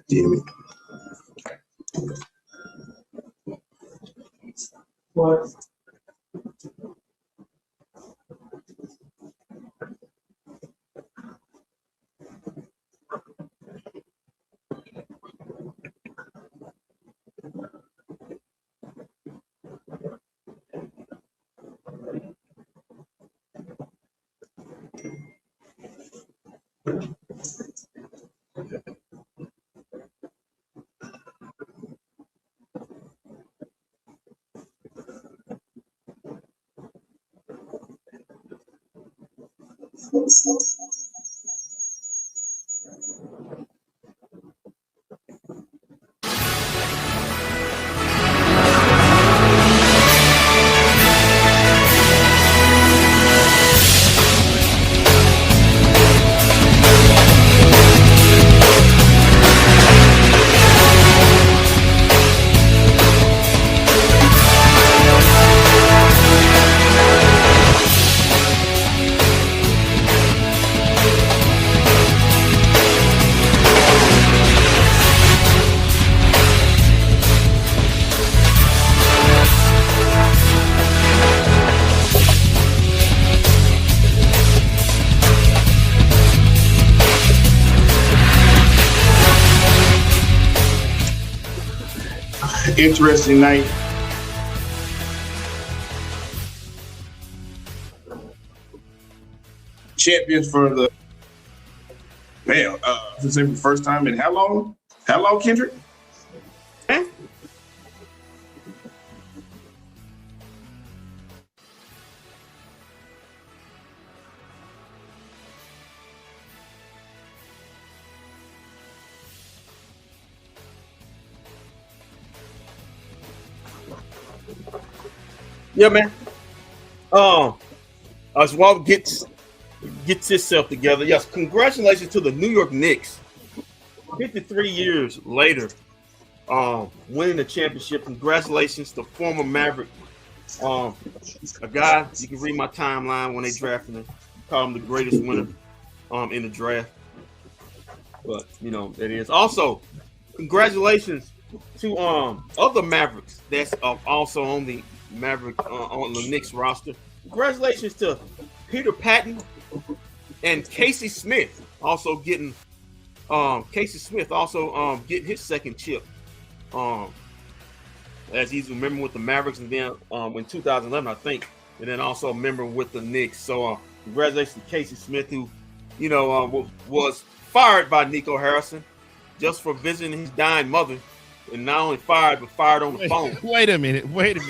Damn it. What? Interesting night. Champions for the this is the first time in how long? How long, Kendrick? Eh? Yeah, man. As well gets itself together. Yes, congratulations to the New York Knicks. 53 years later, winning the championship. Congratulations to former Maverick. A guy, you can read my timeline when they drafted him. Call him the greatest winner in the draft. But it is. Also, congratulations to other Mavericks that's also on the on the Knicks roster. Congratulations to Peter Patton and Casey Smith also getting getting his second chip. As he's a member with the Mavericks, and then in 2011, I think, and then also a member with the Knicks. So congratulations to Casey Smith, who was fired by Nico Harrison just for visiting his dying mother. And not only fired, but fired on the phone. Wait a minute. Where that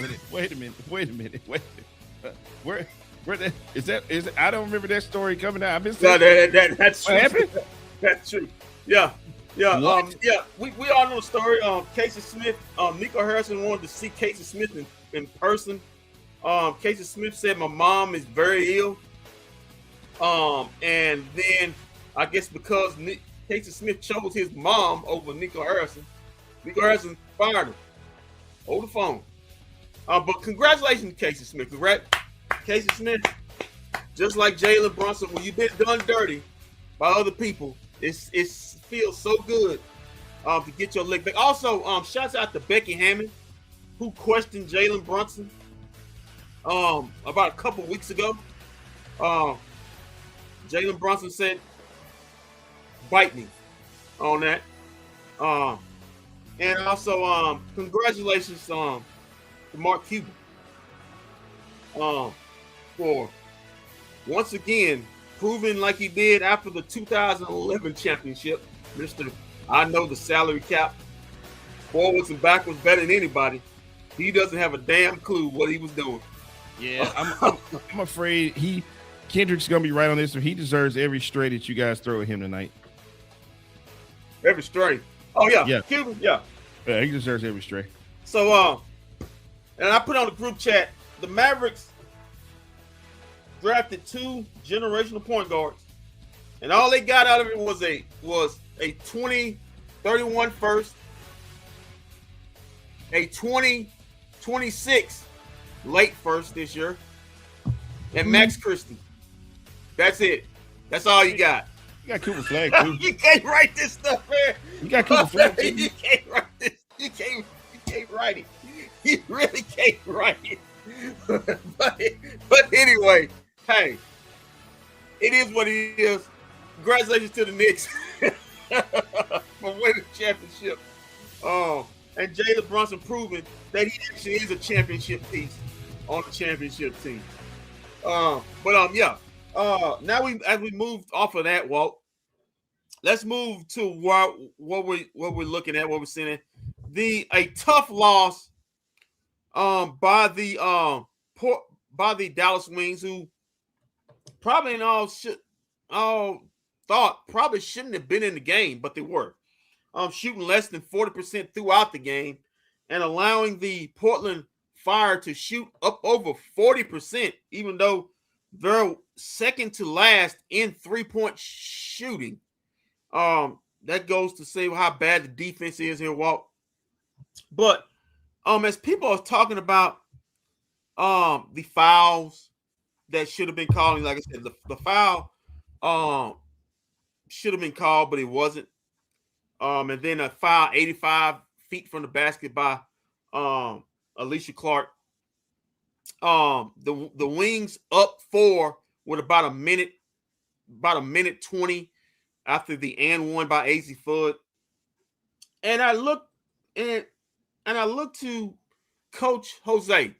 is that? I don't remember that story coming out. I missed that. That's true. What happened? That's true. Yeah. We all know the story. Casey Smith, Nico Harrison wanted to see Casey Smith in person. Casey Smith said, "My mom is very ill." And then I guess because Casey Smith chose his mom over Nico Harrison fired him over the phone. But congratulations, Casey Smith. Casey Smith, just like Jalen Brunson, when you've been done dirty by other people, it feels so good to get your lick back. Also, shouts out to Becky Hammond, who questioned Jalen Brunson about a couple weeks ago. Jalen Brunson said, "Bite me" on that. And also, congratulations to Mark Cuban for once again proving like he did after the 2011 championship. Mr. I know the salary cap forwards and backwards better than anybody. He doesn't have a damn clue what he was doing. Yeah, I'm afraid Kendrick's gonna be right on this, so he deserves every stray that you guys throw at him tonight. Every stray. Oh yeah, yeah. Cuban, yeah. Yeah, he deserves every stray. So and I put on the group chat, the Mavericks drafted 2 generational point guards, and all they got out of it was a 2031 first, a 2026 late first this year, and Max Christie. That's it. That's all you got. You got Cooper Flag too. You can't write this stuff, man. You got Cooper Flag too. You can't write this. You can't write it. You really can't write it. but anyway, hey, it is what it is. Congratulations to the Knicks for winning the championship. And Jalen Brunson proving that he actually is a championship piece on the championship team. Now as we moved off of that, Walt, let's move to what we're looking at, what we're seeing. A tough loss by the Dallas Wings, who probably probably shouldn't have been in the game, but they were. Shooting less than 40% throughout the game and allowing the Portland Fire to shoot up over 40%, even though they're second to last in three-point shooting. That goes to say how bad the defense is here, Walt. But as people are talking about the fouls that should have been called, like I said, the foul should have been called, but it wasn't. And then a foul 85 feet from the basket by Alicia Clark. The Wings up 4 with about a minute 20 after the and one by AZ Fudd. And I look to Coach Jose,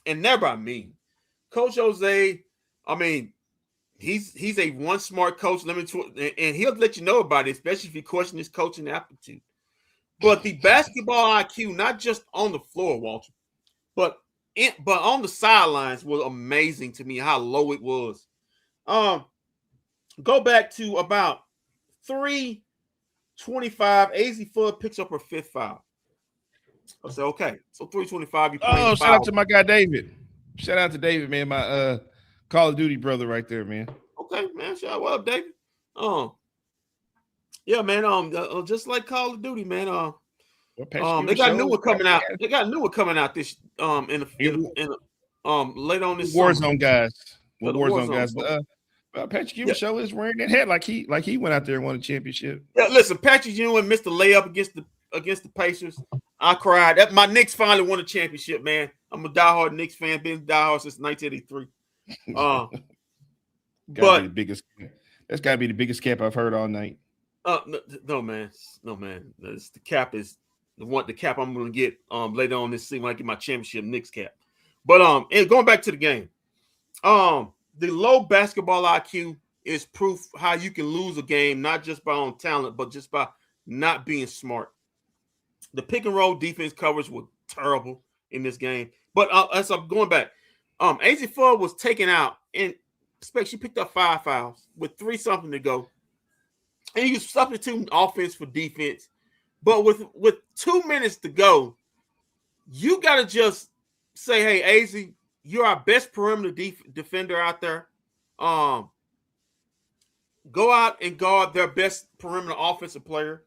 and never I mean Coach Jose. I mean, he's a one smart coach, and he'll let you know about it, especially if you question his coaching aptitude. But the basketball IQ, not just on the floor, Walter, but on the sidelines, was amazing to me how low it was. Go back to about 3:25. AZ Fudd picks up her fifth foul. I said, okay, so 3:25. Shout out to my guy David. Shout out to David, man, my Call of Duty brother right there, man. Okay, man. Shout out, what up, David? Yeah, man. Just like Call of Duty, man. They got a new one coming out. They got a new one coming out this later on this Warzone guys. The Warzone guys. Patrick Ewing show is wearing that hat like he went out there and won a championship. Yeah, listen, Patrick Ewing missed the layup against the Pacers. I cried. My Knicks finally won a championship, man. I'm a diehard Knicks fan. Been diehard since 1983. That's got to be the biggest cap I've heard all night. No, man. The cap is the cap I'm going to get later on this season when I get my championship Knicks cap. But and going back to the game, the low basketball IQ is proof how you can lose a game, not just by on talent, but just by not being smart. The pick and roll defense coverage was terrible in this game. But as I'm going back, AZ Fudd was taken out, and she picked up 5 fouls with 3-something to go. And he was substituting offense for defense. But with 2 minutes to go, you got to just say, hey, AZ, you're our best perimeter defender out there. Go out and guard their best perimeter offensive player,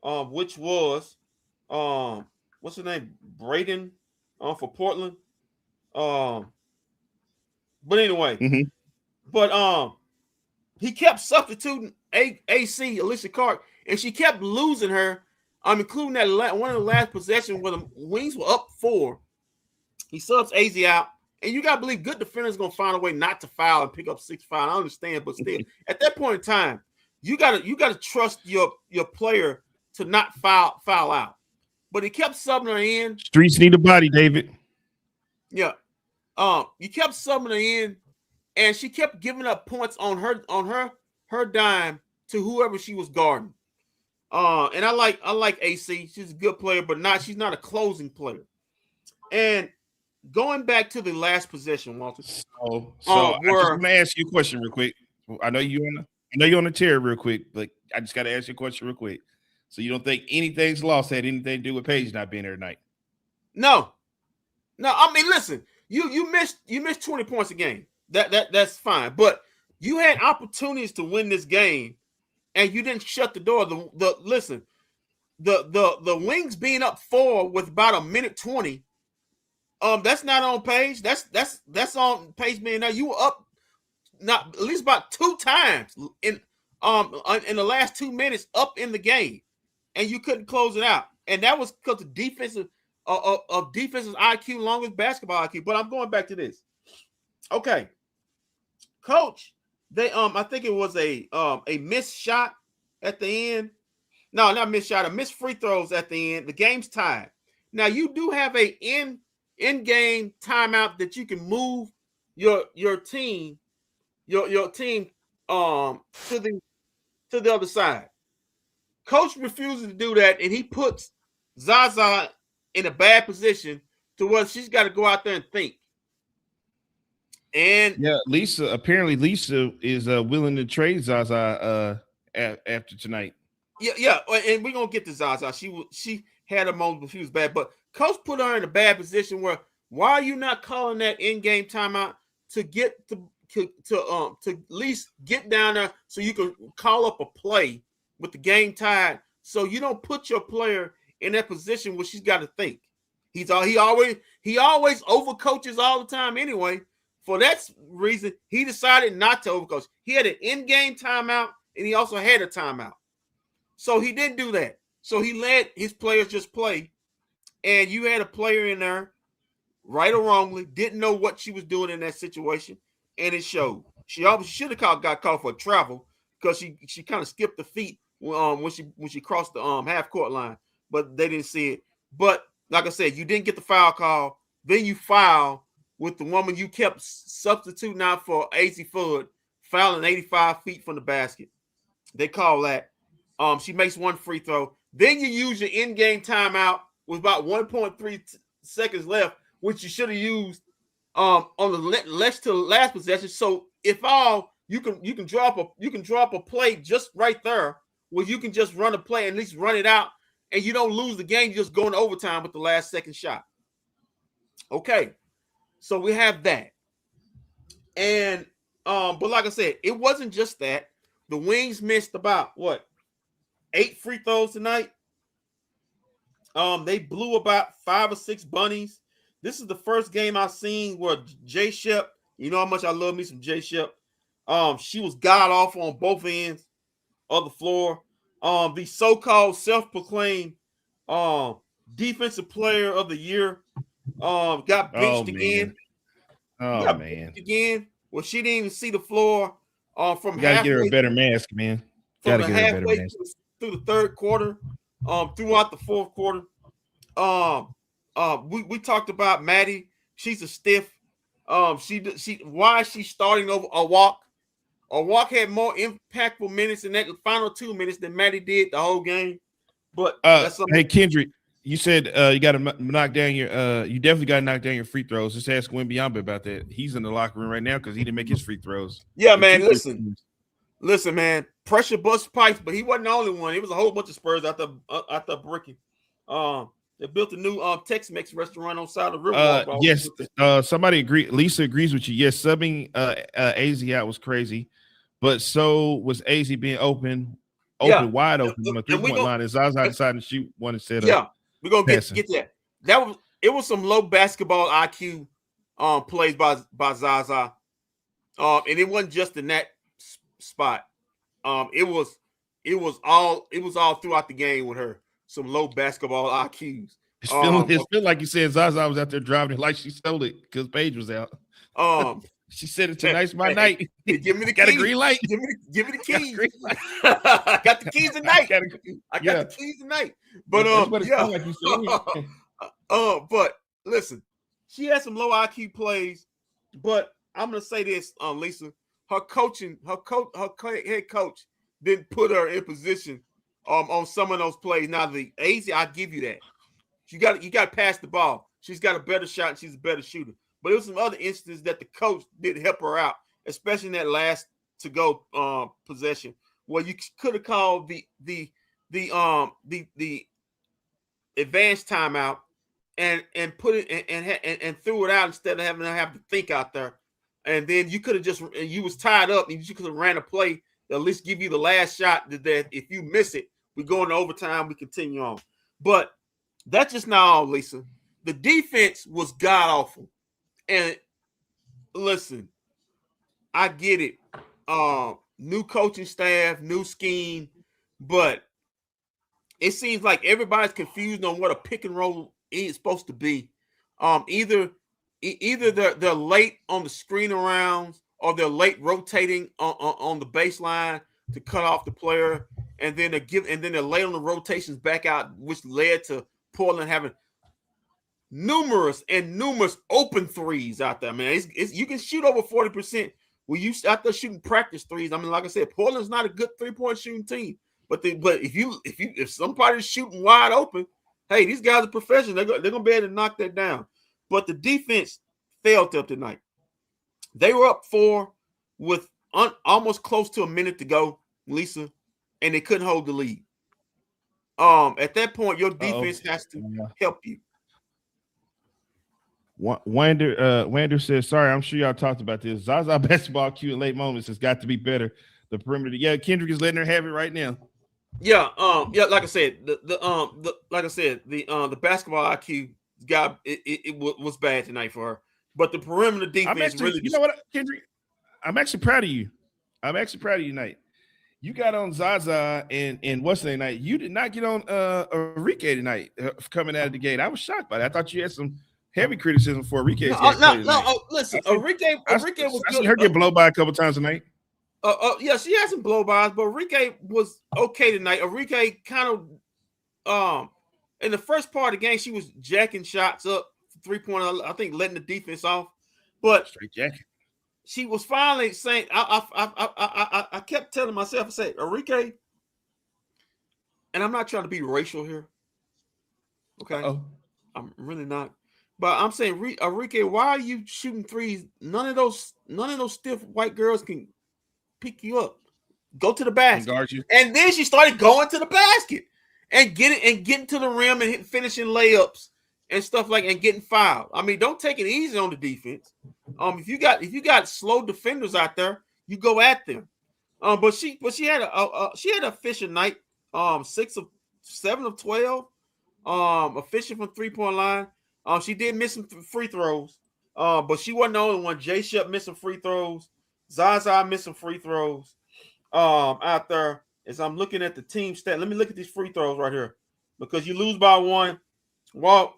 which was what's his name? Braden for Portland. But anyway, he kept substituting AC Alicia Clark, and she kept losing her. Including that one of the last possessions where the Wings were up 4. He subs AZ out, and you gotta believe good defenders gonna find a way not to foul and pick up 6 fouls. I understand, but still, at that point in time, you gotta trust your player to not foul out. But he kept subbing her in. Streets need a body, David. Yeah. You kept subbing her in, and she kept giving up points on her dime to whoever she was guarding. And I like AC. She's a good player, but she's not a closing player. And going back to the last possession, Walter. So I just want to ask you a question real quick. I know you're on the tear real quick, but I just got to ask you a question real quick. So you don't think anything's lost had anything to do with Paige not being there tonight? No. I mean, listen, you missed 20 points a game. That's fine, but you had opportunities to win this game, and you didn't shut the door. The Wings being up 4 with about a minute 20 That's not on page. That's on page, man. Now you were up not at least about 2 times in the last 2 minutes up in the game, and you couldn't close it out. And that was because of defensive IQ along with basketball IQ. But I'm going back to this. Okay, coach, they I think it was a missed shot at the end. No, not missed shot, a missed free throws at the end. The game's tied. Now you do have a in-game timeout that you can move your team to the other side. Coach refuses to do that, and he puts Zaza in a bad position to where she's got to go out there and think. And yeah, Lisa is willing to trade Zaza after tonight. Yeah, and we're gonna get to Zaza. She had a moment, but she was bad. But coach put her in a bad position where why are you not calling that in-game timeout to get to at least get down there so you can call up a play with the game tied, so you don't put your player in that position where she's got to think. He always overcoaches all the time anyway. For that reason, he decided not to overcoach. He had an in-game timeout, and he also had a timeout. So he didn't do that. So he let his players just play, and you had a player in there, right or wrongly, didn't know what she was doing in that situation, and it showed. She should have got called for travel because she kind of skipped the feet when she crossed the half court line, but they didn't see it. But like I said, you didn't get the foul call. Then you foul with the woman you kept substituting out for AZ Fudd, fouling 85 feet from the basket. They call that. She makes one free throw. Then you use your in-game timeout with about 1.3 seconds left, which you should have used on the last possession. So if you can drop a play just right there where you can just run a play and at least run it out, and you don't lose the game. You just go into overtime with the last second shot. Okay, so we have that, and but like I said, it wasn't just that. The Wings missed about 8 free throws tonight. They blew about 5 or 6 bunnies. This is the first game I've seen where Jay Shep, you know how much I love me some Jay Shep. She was god awful on both ends of the floor. The so-called self-proclaimed defensive player of the year got benched again. Again. Well, she didn't even see the floor from you gotta get her a better mask, man. From the halfway through the third quarter, throughout the fourth quarter. We talked about Maddie. She's a stiff. Why is she starting over a walk? A walk had more impactful minutes in that final 2 minutes than Maddie did the whole game. But hey, Kendrick, you said you got to knock down your. You definitely got to knock down your free throws. Just ask Wembyamba about that. He's in the locker room right now because he didn't make his free throws. Yeah, man. Listen, man. Pressure bust pipes, but he wasn't the only one. It was a whole bunch of Spurs out there bricking. They built a new Tex-Mex restaurant on side of the river. Yes, somebody agree. Lisa agrees with you. Yes, subbing AZ out was crazy, but so was AZ being wide open on the 3-point line. And Zaza decided to shoot one instead of. Yeah, we're gonna get that. It was some low basketball IQ plays by Zaza, and it wasn't just in that spot. It was all throughout the game with her. Some low basketball IQs. It's feeling like you said Zaza was out there driving it like she stole it because Paige was out. She said it tonight's my night. Give me the got keys. a green light. Give me the keys. I got the keys tonight. I got the keys tonight. But but listen, she had some low IQ plays. But I'm gonna say this, Lisa, her head coach didn't put her in position on some of those plays. Now the AZ, I give you that. You got to pass the ball. She's got a better shot and she's a better shooter. But there was some other instances that the coach didn't help her out, especially in that last to go possession where you could have called the advanced timeout and put it and threw it out instead of having to have to think out there. And then you could have you was tied up and you could have ran a play that at least give you the last shot that if you miss it, we go into overtime, we continue on. But that's just not all, Lisa. the defense was god awful. And listen, I get it. New coaching staff, new scheme, but it seems like everybody's confused on what a pick and roll is supposed to be. Either they're late on the screen arounds or they're late rotating on the baseline to cut off the player, and then they're late on the rotations back out, which led to Portland having numerous open threes out there, man. It's you can shoot over 40% when you out there shooting practice threes. I mean, like I said, Portland's not a good 3-point shooting team, but if somebody's shooting wide open, hey, these guys are professionals. They're gonna be able to knock that down. But the defense failed up tonight. They were up 4 with almost close to a minute to go, Lisa, and they couldn't hold the lead. At that point, your defense has to help you. Wander says, sorry, I'm sure y'all talked about this. Zaza basketball Q in late moments has got to be better. The perimeter. Yeah, Kendrick is letting her have it right now. Yeah, like I said, the basketball IQ it was bad tonight for her. But the perimeter defense you know what, Kendrick? I'm actually proud of you. Tonight. You got on Zaza and what's the night? You did not get on Enrique tonight coming out of the gate. I was shocked by that. I thought you had some heavy criticism for Enrique. Listen, Enrique was good. I seen her get blown by a couple times tonight. Yeah, she had some blow-bys, but Enrique was okay tonight. Enrique kind of, in the first part of the game, she was jacking shots up, 3-point, I think, letting the defense off. But straight jacking. She was finally saying, I kept telling myself, I said, Enrique, and I'm not trying to be racial here. Okay. Uh-oh. I'm really not. But I'm saying, Enrique, why are you shooting threes? None of those stiff white girls can pick you up. Go to the basket. Guard you. And then she started going to the basket and getting to the rim and finishing layups and stuff and getting fouled. I mean, don't take it easy on the defense. If you got slow defenders out there, you go at them. But she had a efficient night. 6 of 7 of 12. Efficient from 3-point line. She did miss some free throws. But she wasn't the only one. Jay Shep missed some free throws. Zaza missed some free throws. Out there, as I'm looking at the team stat. Let me look at these free throws right here. Because you lose by 1. Well,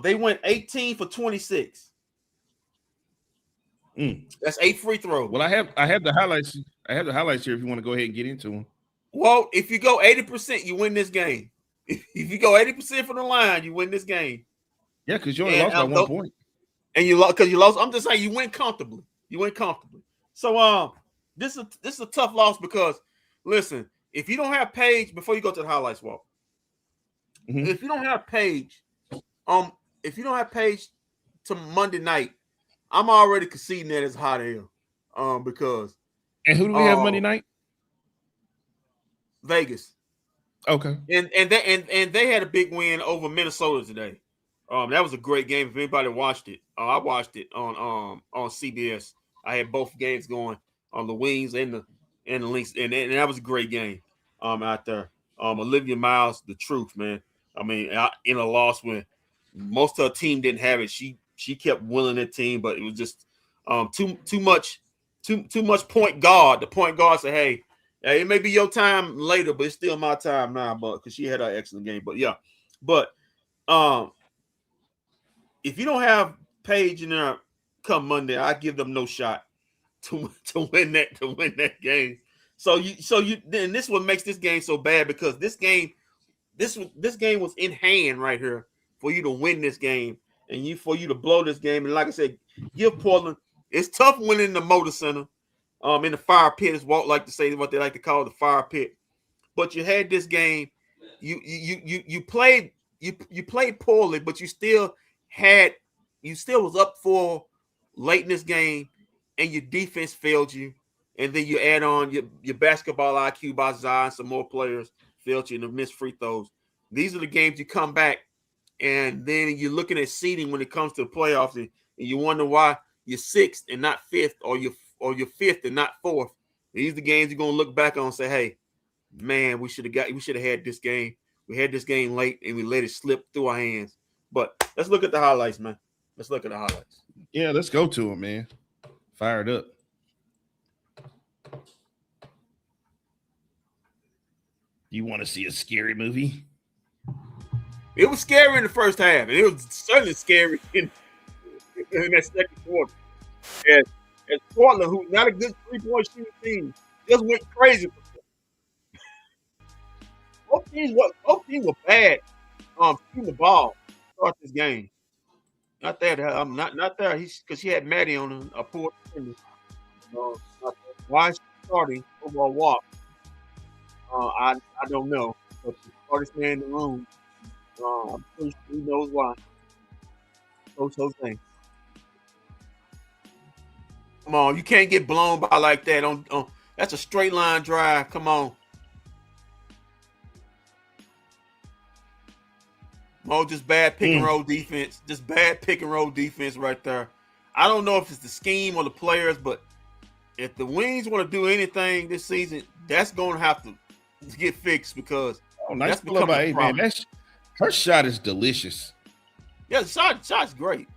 they went 18 for 26. That's 8 free throws. Well, I have the highlights. I have the highlights here if you want to go ahead and get into them. Well, if you go 80%, you win this game. If you go 80% from the line, you win this game. Yeah, because you only lost by 1 point. And you lost because you lost. I'm just saying you win comfortably. So this is a tough loss because listen, if you don't have Paige before you go to the highlights walk, if you don't have Paige, to Monday night, I'm already conceding that it's hot air. Because and who do we have Monday night? Vegas. Okay. And they had a big win over Minnesota today. That was a great game. If anybody watched it, I watched it on CBS. I had both games going on the Wings and the Lynx, and that was a great game. Out there. Olivia Miles, the truth, man. I mean, in a loss when most of her team didn't have it, she kept willing that team, but it was just too much point guard. The point guard said, "Hey, it may be your time later, but it's still my time now." But because she had an excellent game, if you don't have Paige in there come Monday, I give them no shot to win that game. So then this is what makes this game so bad because this game was in hand right here for you to win this game and for you to blow this game. And like I said, give Portland. It's tough winning the Motor Center, in the fire pit is what they like to call the fire pit. But you had this game. You played poorly, but you still was up for late in this game, and your defense failed you. And then you add on your basketball IQ by Zion, some more players failed you and the missed free throws. These are the games you come back, and then you're looking at seeding when it comes to the playoffs, and you wonder why you're 6th and not 5th, or you're 5th and not 4th. These are the games you're gonna look back on and say, "Hey, man, we should have had this game. We had this game late, and we let it slip through our hands." But let's look at the highlights, man. Let's look at the highlights. Yeah, let's go to him, man. Fired up. You want to see a scary movie? It was scary in the first half, and it was certainly scary in that second quarter. As Portland, who's not a good 3-point shooting team, just went crazy. Both teams were bad shooting the ball to start this game. Not that not there. Because she had Maddie on a poor defender. Why is she starting over a walk? I don't know. But the smartest man in the room, I'm pretty sure he knows why. Coach Jose. Come on, you can't get blown by like that. That's a straight line drive. Come on. Just bad pick and roll defense. Just bad pick and roll defense right there. I don't know if it's the scheme or the players, but if the Wings want to do anything this season, that's going to have to get fixed because nice pull up by man. Her shot is delicious. Yeah, the shot's great.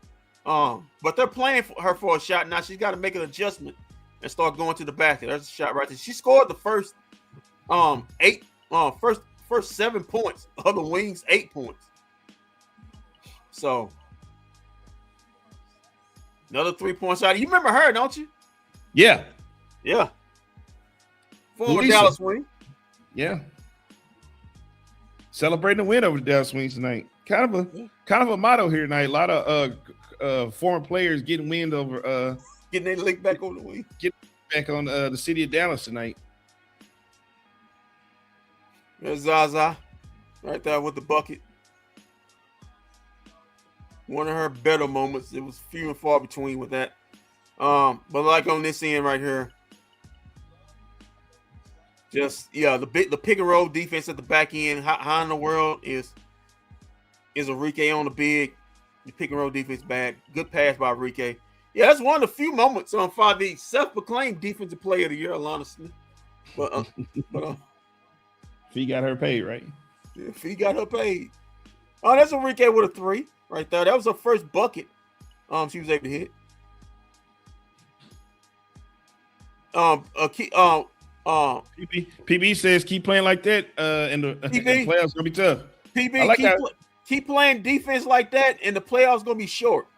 But they're playing for her for a shot now. She's got to make an adjustment and start going to the basket. There's a shot right there. She scored the first first 7 points of the Wings 8 points. So another 3-point shot. You remember her, don't you? Yeah. Former Dallas Wing. Yeah. Celebrating the win over the Dallas Wings tonight. Kind of a motto here tonight. A lot of former players getting wind over getting their lick back on the wing. Getting back on the city of Dallas tonight. There's Zaza right there with the bucket. One of her better moments. It was few and far between with that. But like on this end right here, the pick and roll defense at the back end. How in the world is Enrique on the big? The pick and roll defense bad. Good pass by Enrique. Yeah, that's one of the few moments on 5D. Self-proclaimed defensive player of the year, Alana Smith. But Fee got her paid, right? Yeah, Fee got her paid. Oh, that's Enrique with a 3 right there. That was her first bucket. She was able to hit. PB says keep playing like that. In the playoffs gonna be tough. PB, keep playing defense like that, and the playoffs gonna be short.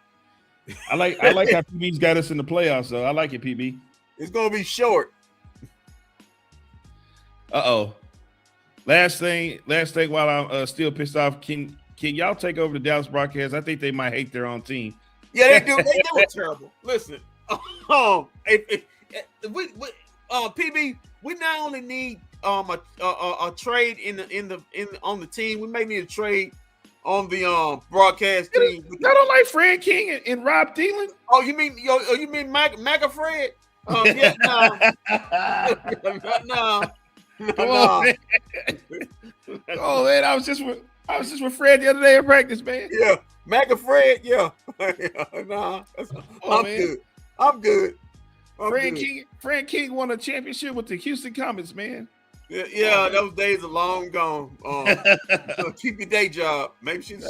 I like how PB's got us in the playoffs, though. I like it, PB. It's gonna be short. Last thing. While I'm still pissed off, can y'all take over the Dallas broadcast? I think they might hate their own team. Yeah, they do. They were terrible. Listen, PB, we not only need a trade on the team, we may need a trade on the broadcast team. I don't like Fred King and Rob Thielen. Oh, you mean Maca Fred? Yeah, no. Man. Oh man, I was just with Fred the other day in practice, man. Yeah, Maca Fred. Yeah, I'm good. Fred King won a championship with the Houston Comets, man. Yeah, those days are long gone. Keep your day job. Maybe she's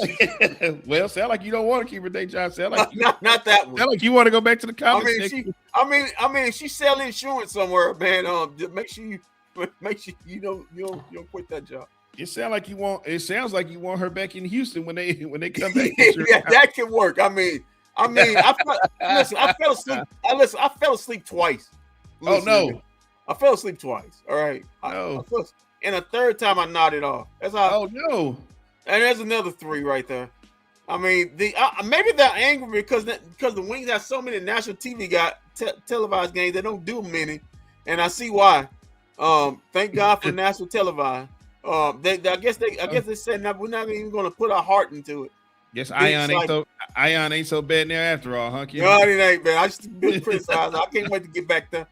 well, sound like you don't want to keep her day job. Sound like not that one. Sound like you want to go back to the Comets. I mean, she sell insurance somewhere, man. Just make sure you don't quit that job. It sounds like you want her back in Houston when they come back. Yeah, that can work. I mean, I fell asleep. I fell asleep twice. Oh no. I fell asleep twice. All right. No. And a third time I nodded off. That's how. Oh no. And there's another 3 right there. I mean, maybe they're angry because the Wings have so many national TV televised games. They don't do many, and I see why. Thank God for national televised. I guess they said we're not even going to put our heart into it. Yes, Ion ain't so bad now after all, huh? Kid? No, it ain't, man. I just been criticized. I can't wait to get back there.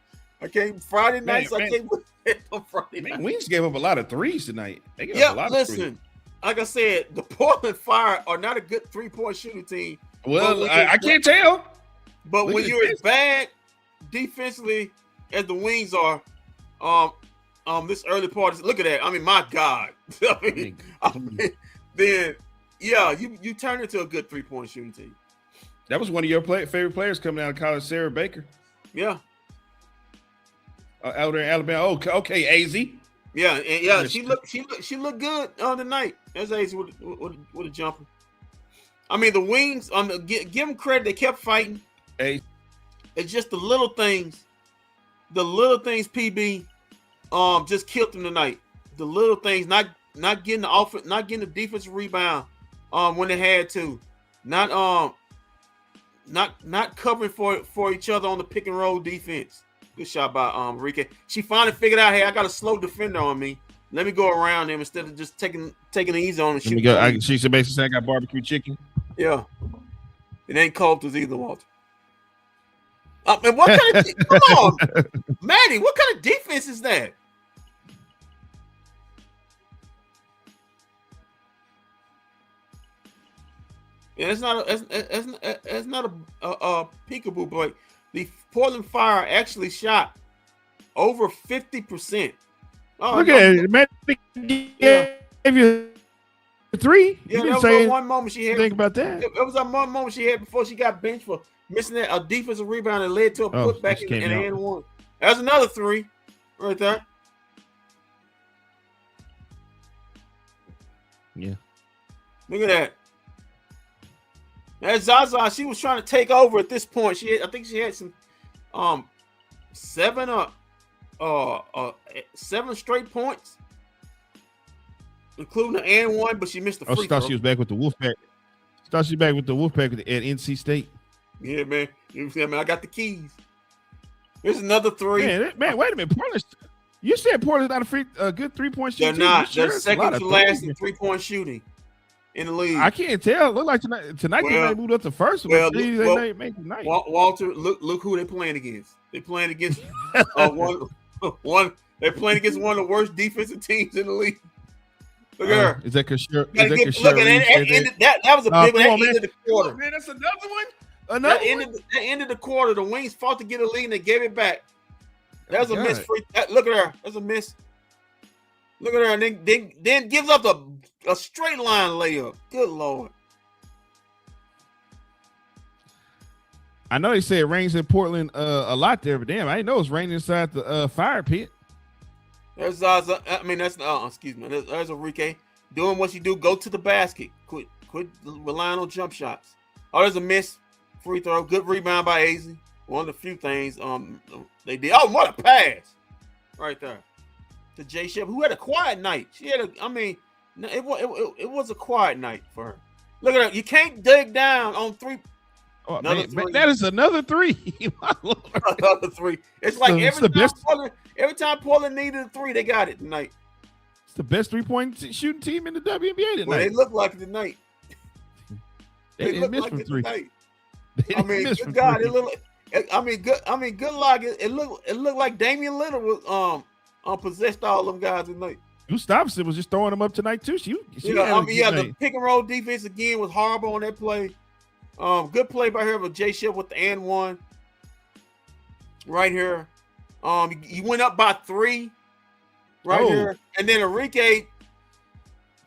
Friday nights. I can't wait on Friday night. Wings gave up a lot of threes tonight. They gave up a lot of threes. Like I said, the Portland Fire are not a good 3-point shooting team. Well, I can't tell. But when you're as bad defensively as the Wings are, this early part, look at that. I mean, my God. Then Yeah, you turned into a good 3-point shooting team. That was one of your favorite players coming out of college, Sarah Baker. Yeah. Out there in Alabama. Oh, okay, AZ. Yeah, and yeah, she looked good on the night. That's AZ with a jumper. I mean, the wings give them credit. They kept fighting. Hey, it's just the little things. The little things, PB, just killed them tonight. The little things, not getting the offense, not getting the defensive rebound, when they had to, not covering for each other on the pick and roll defense. Good shot by Enrique. She finally figured out, hey, I got a slow defender on me. Let me go around him instead of just taking it easy on him. She said basically saying I got barbecue chicken. Yeah, it ain't Coulter's either, Walter. And what kind of come on, Maddie? What kind of defense is that? Yeah, it's not a peekaboo, but the Portland Fire actually shot over 50%. Oh, look at it, man. Gave you 3. Yeah, you that was one moment she had. Think about that. It was a one moment she had before she got benched for missing a defensive rebound that led to a putback in the end one. That's another 3 right there. Yeah. Look at that. That's Zaza. She was trying to take over at this point. I think she had some 7 straight points, including the and one, but she missed the free throw. I thought she was back with the Wolfpack. Thought she was back with the Wolfpack at NC State. Yeah, man. You see, man, I got the keys. Here's another 3. Man, wait a minute. Portland, you said Portland's not a good 3-point shooting. They're not. They're second to last in 3-point shooting in the league. I can't tell. Look like tonight they might move up to first. Walter, look who they're playing against. They're playing against one. They're playing against one of the worst defensive teams in the league. Look at her. Is that because that was a big one. That ended the quarter. Oh, man, that's another one. That ended the quarter. The Wings fought to get a lead and they gave it back. That was a miss. Look at her. That's a miss. Look at her. And then gives up a straight line layup. Good Lord. I know they say it rains in Portland a lot there, but damn, I didn't know it's raining inside the fire pit. There's Zaza. I mean, that's excuse me. There's Enrique doing what you do. Go to the basket. Quit relying on jump shots. Oh, there's a miss. Free throw. Good rebound by AZ. One of the few things they did. Oh, what a pass right there to Jay Shep, who had a quiet night. It was a quiet night for her. Look at her. You can't dig down on 3. Oh, man, that is another 3. Another 3. It's like every time Portland needed a 3, they got it tonight. It's the best 3-point shooting team in the WNBA tonight. Well, they look like it tonight. They look like it 3. Tonight. I mean, good God, it looked. Good luck. It looked like Damian Lillard was possessed all them guys tonight. Gustafson was just throwing them up tonight too. The pick and roll defense again was horrible on that play. Good play by her with Jay Shep with the and one right here. You went up by 3 here, and then Enrique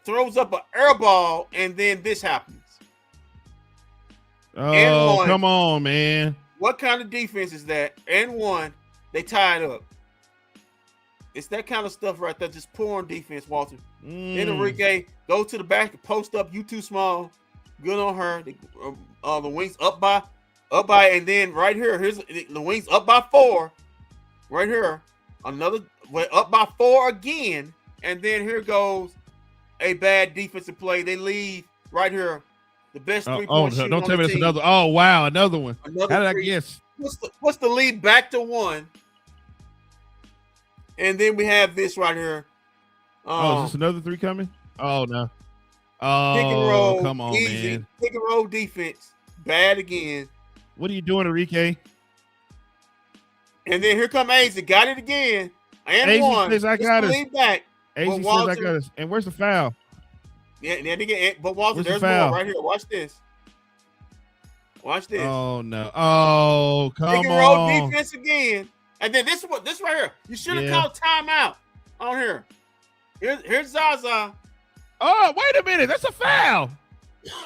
throws up an air ball, and then this happens. Oh, come on, man. What kind of defense is that? And 1, they tied up. It's that kind of stuff right there, just pouring defense, Walter. Then Enrique goes to the back, post up, you too small. Good on her. The Wings up by, and then right here, here's the Wings up by 4. Right here, another up by 4 again, and then here goes a bad defensive play. They leave right here. The best 3-point shooting don't on tell me the it's team. another. Oh wow, another one. Another How did 3. I guess? What's the lead back to 1? And then we have this right here. Is this another 3 coming? Oh no. Oh, pick and roll, come on, easy. man. Pick and roll defense, bad again. What are you doing, Enrique? And then here come AZ, got it again. And AZ 1. says I got it. Lead back. AZ says I got it. And where's the foul? Yeah, but Walter, there's the foul? more right here. Watch this. Oh no. Oh, come on. Pick and roll defense again. And then this right here. You should have called timeout on here. Here's Zaza. Oh, wait a minute. That's a foul.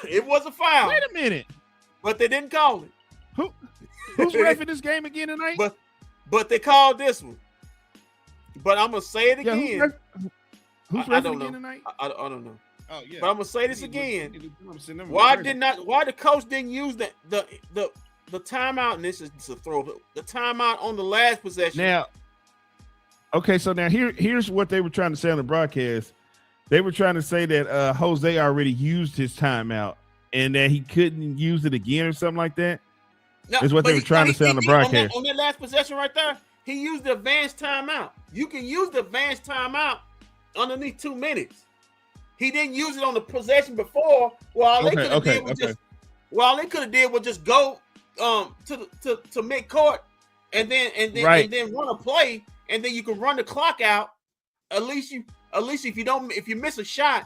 It was a foul. Wait a minute. But they didn't call it. Who's reffing this game again tonight? But they called this one. But I'm gonna say it Yeah, again. who's I reffing don't know. again tonight? I don't know. Oh yeah. But I'm gonna say this again. Why the coach didn't use the timeout? And this is a throw. The timeout on the last possession. Now, okay, so now here's what they were trying to say on the broadcast. They were trying to say that Jose already used his timeout and that he couldn't use it again or something like that. No, is what they were trying to say on the broadcast. On that last possession right there, he used the advanced timeout. You can use the advanced timeout underneath 2 minutes. He didn't use it on the possession before. Well, all they could have did was just go to mid court and then run a play, and then you can run the clock out. At least if you miss a shot,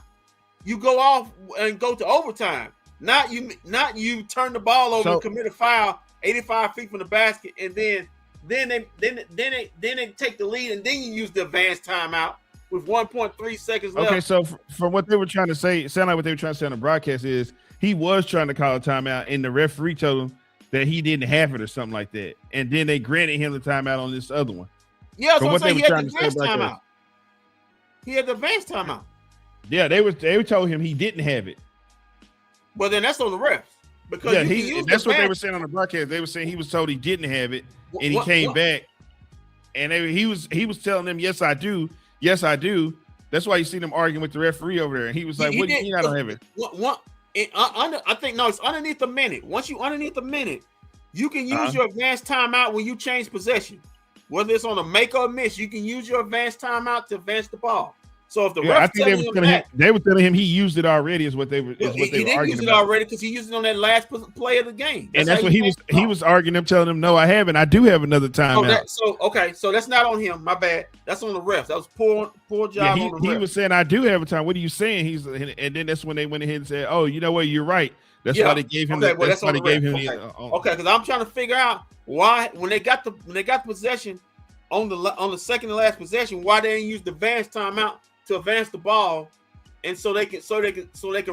you go off and go to overtime. Not you turn the ball over and commit a foul 85 feet from the basket, and then they take the lead, and then you use the advanced timeout with 1.3 seconds left. Okay, so from what they were trying to say, it sounded like what they were trying to say on the broadcast is he was trying to call a timeout, and the referee told him that he didn't have it or something like that, and then they granted him the timeout on this other one. Yeah, so he had the advanced timeout. He had the advanced timeout. Yeah, they told him he didn't have it. Well, then that's on the refs. Because that's what they were saying on the broadcast. They were saying he was told he didn't have it, and he came back, and he was telling them, "Yes, I do. Yes, I do." That's why you see them arguing with the referee over there, and he was like, "What do you mean I don't have it?" I think it's underneath a minute. Once you underneath a minute, you can use your advanced timeout when you change possession. Whether it's on a make or a miss, you can use your advanced timeout to advance the ball. So if the refs they were telling him he used it already, is what they were. He didn't use it already because he used it on that last play of the game. That's what he was arguing. Them telling him, "No, I haven't. I do have another timeout." So that's not on him. My bad. That's on the refs. That was poor job on the refs. He was saying, "I do have a time." What are you saying? And then that's when they went ahead and said, "Oh, you know what? You're right." That's why they gave him. That's why they gave him. Because I'm trying to figure out why when they got the possession on the second to last possession, why they didn't use the advanced timeout to advance the ball, and so they can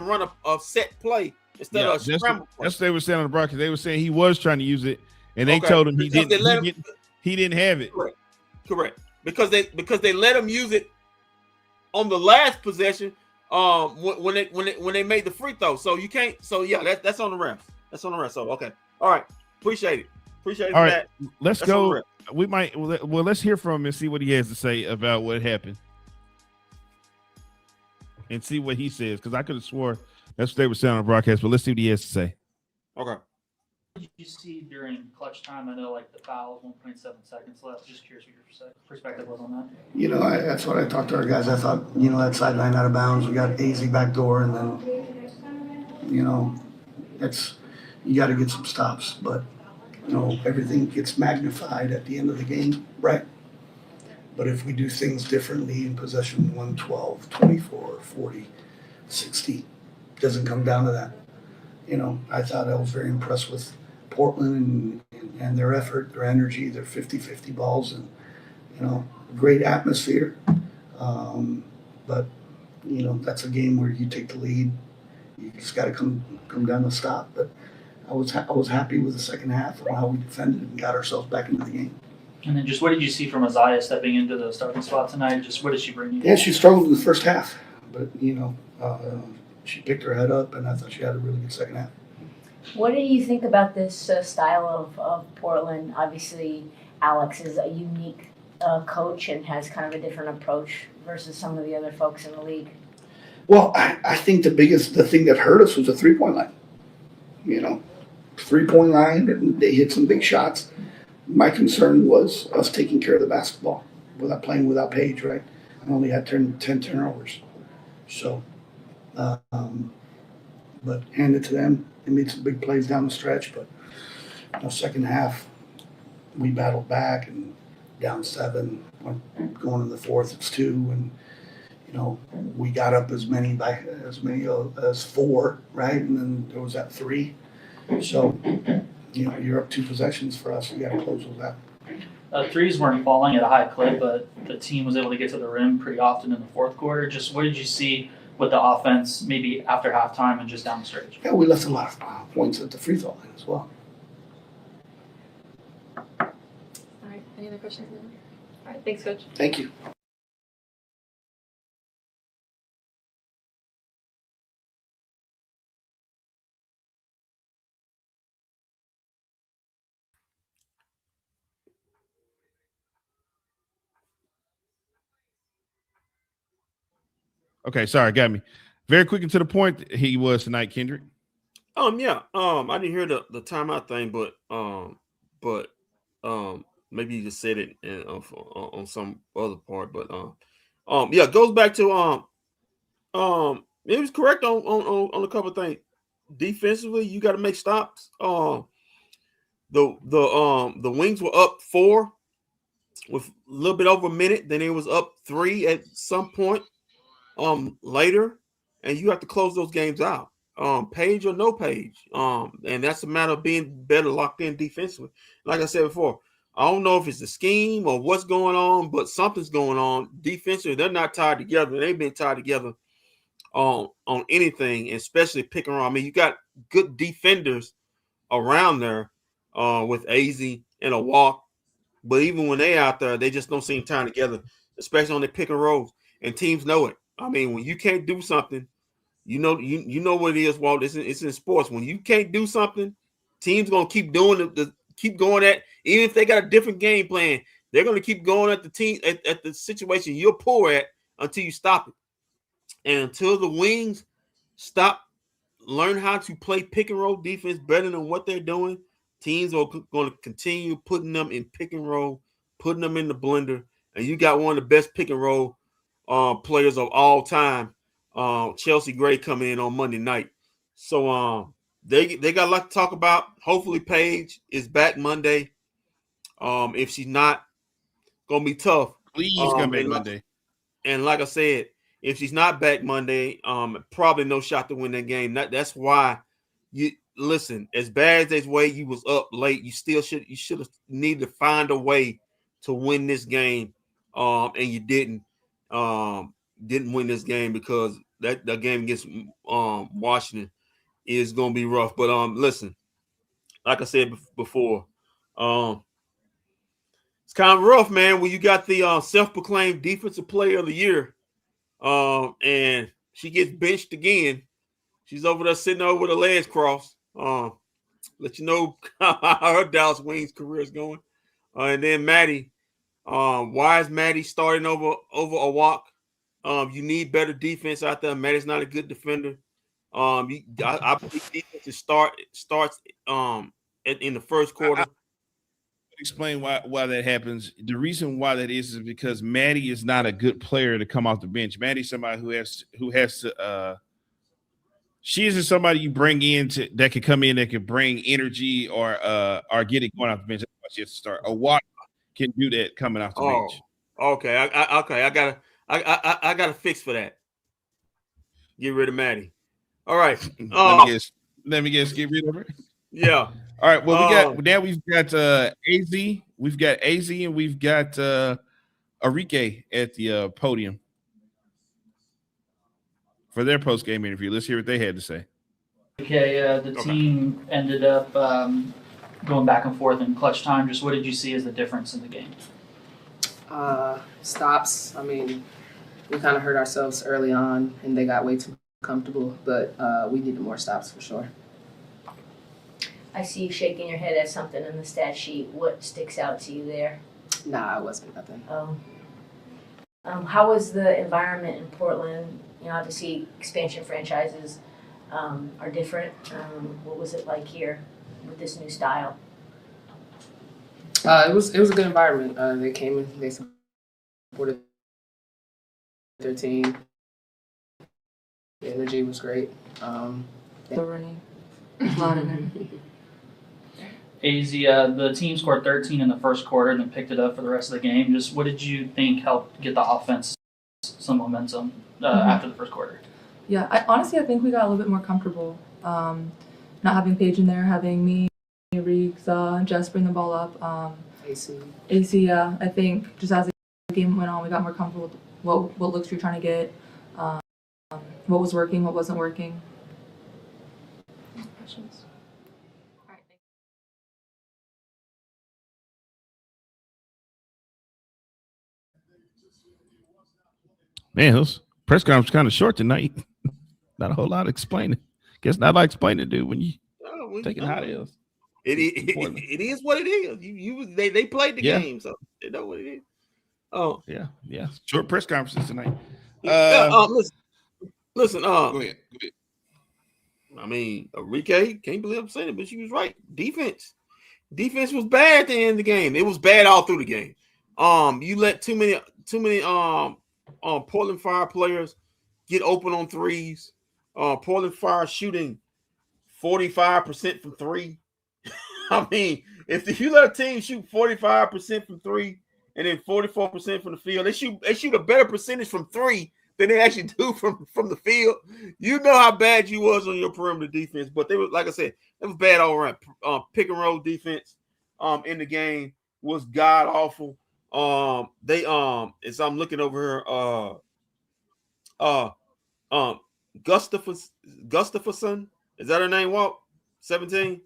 run a set play instead of a scramble. That's what they were saying on the broadcast. They were saying he was trying to use it, and they told him he didn't have it. Correct. Because they let him use it on the last possession. When they made the free throw. So you can't. So yeah, that's on the refs. That's on the refs. So okay. All right. Appreciate it. All right. Let's go. We might. Well, let's hear from him and see what he has to say about what happened. And see what he says, because I could have swore that's what they were saying on the broadcast, but let's see what he has to say. Okay. What did you see during clutch time? I know, like, the foul, 1.7 seconds left. Just curious what your perspective was on that. That's what I talked to our guys. I thought, that sideline out of bounds. We got AZ back door, and then, you got to get some stops. But, everything gets magnified at the end of the game, right? But if we do things differently in possession 1, 12, 24, 40, 60, doesn't come down to that. I thought I was very impressed with Portland and their effort, their energy, their 50-50 balls, and, great atmosphere. But, that's a game where you take the lead. You just got to come down to stop. But I was happy with the second half and how we defended and got ourselves back into the game. And then just what did you see from Isaiah stepping into the starting spot tonight? Just what did she bring you? Yeah, she struggled in the first half, but, she picked her head up, and I thought she had a really good second half. What do you think about this style of Portland? Obviously, Alex is a unique coach and has kind of a different approach versus some of the other folks in the league. Well, I think the thing that hurt us was the three-point line. 3-point line, and they hit some big shots. My concern was us taking care of the basketball without playing without Paige, right? I only had 10 turnovers. So, but hand it to them. They made some big plays down the stretch, but second half, we battled back and down 7. Going in the fourth, it's 2, and we got up as many as 4, right? And then there was that 3. So, you're up 2 possessions for us. You got to close those out. Threes weren't falling at a high clip, but the team was able to get to the rim pretty often in the fourth quarter. Just what did you see with the offense, maybe after halftime and just down the stretch? Yeah, we left a lot of points at the free throw line as well. All right, any other questions? All right, thanks, Coach. Thank you. Okay, sorry, got me. Very quick and to the point he was tonight, Kendrick. Yeah. I didn't hear the timeout thing, but maybe you just said it on some other part. But yeah, it goes back to it was correct on a couple of things. Defensively, you got to make stops. The Wings were up 4 with a little bit over a minute. Then it was up 3 at some point later, and you have to close those games out. Page or no page. And that's a matter of being better locked in defensively. Like I said before, I don't know if it's the scheme or what's going on, but something's going on defensively. They're not tied together. They've been tied together on anything, especially pick and roll. I mean, you got good defenders around there with AZ and a walk, but even when they out there, they just don't seem tied together, especially on the pick and rolls. And teams know it. I mean, when you can't do something, you know what it is, Walt. It's in sports. When you can't do something, teams gonna keep doing keep going at. Even if they got a different game plan, they're gonna keep going at the team at the situation you're poor at until you stop it. And until the Wings learn how to play pick and roll defense better than what they're doing, teams are going to continue putting them in pick and roll, putting them in the blender. And you got one of the best pick and roll players of all time, Chelsea Gray, coming in on Monday night. So they got a lot to talk about. Hopefully Paige is back Monday. If she's not, gonna be tough. Please come back Monday. And like I said, if she's not back Monday, probably no shot to win that game. That's why you listen. As bad as way you was up late, you should have needed to find a way to win this game, and you didn't win this game because that game against Washington is gonna be rough. But listen, like I said before, it's kind of rough, man. When you got the self-proclaimed defensive player of the year. And she gets benched again. She's over there sitting over with her legs crossed. Let you know how her Dallas Wings career is going. And then Maddie. Why is Maddie starting over a walk? You need better defense out there. Maddie's not a good defender. I believe defense starts in the first quarter. Explain why that happens. The reason why that is because Maddie is not a good player to come off the bench. Maddie's somebody who has to she isn't somebody you bring in that could come in that could bring energy or get it going off the bench. That's why she has to start. A walk can do that coming off the bench. Okay. I got a fix for that. Get rid of Maddie. All right. Let me guess. Get rid of her. Yeah. All right. Well, we've got AZ, and we've got Arike at the podium for their post game interview. Let's hear what they had to say. Okay, the team ended up going back and forth in clutch time. Just what did you see as the difference in the game? Stops. I mean, we kind of hurt ourselves early on, and they got way too comfortable. But we needed more stops for sure. I see you shaking your head at something in the stat sheet. What sticks out to you there? Nah, it wasn't nothing. How was the environment in Portland? You know, obviously expansion franchises are different. What was it like here with this new style? It was a good environment. They came in, they supported their team. The energy was great. Running. A lot in there. AZ, the team scored 13 in the first quarter and then picked it up for the rest of the game. Just what did you think helped get the offense some momentum after the first quarter? Yeah, I think we got a little bit more comfortable. Not having Paige in there, having me, Reeks, Jess bring the ball up. AC, yeah. I think just as the game went on, we got more comfortable with what looks you're trying to get. what was working, what wasn't working. Questions? All right, Man, those press conference kind of short tonight. Not a whole lot of explaining. Guess not like explaining, dude. When you taking hot L's. It is what it is. They played the game, so they know what it is. Oh yeah. Short press conferences tonight. Listen. Go ahead. I mean, Enrique, can't believe I'm saying it, but she was right. Defense was bad at the end of the game. It was bad all through the game. You let too many Portland Fire players get open on threes. Portland Fire shooting 45% from three. I mean, if you let a team shoot 45% from three and then 44% from the field, they shoot a better percentage from three than they actually do from the field. You know how bad you was on your perimeter defense, but they were, like I said, it was bad all around. Pick and roll defense in the game was god awful. As I'm looking over here, Gustafsson, is that her name? Walt 17.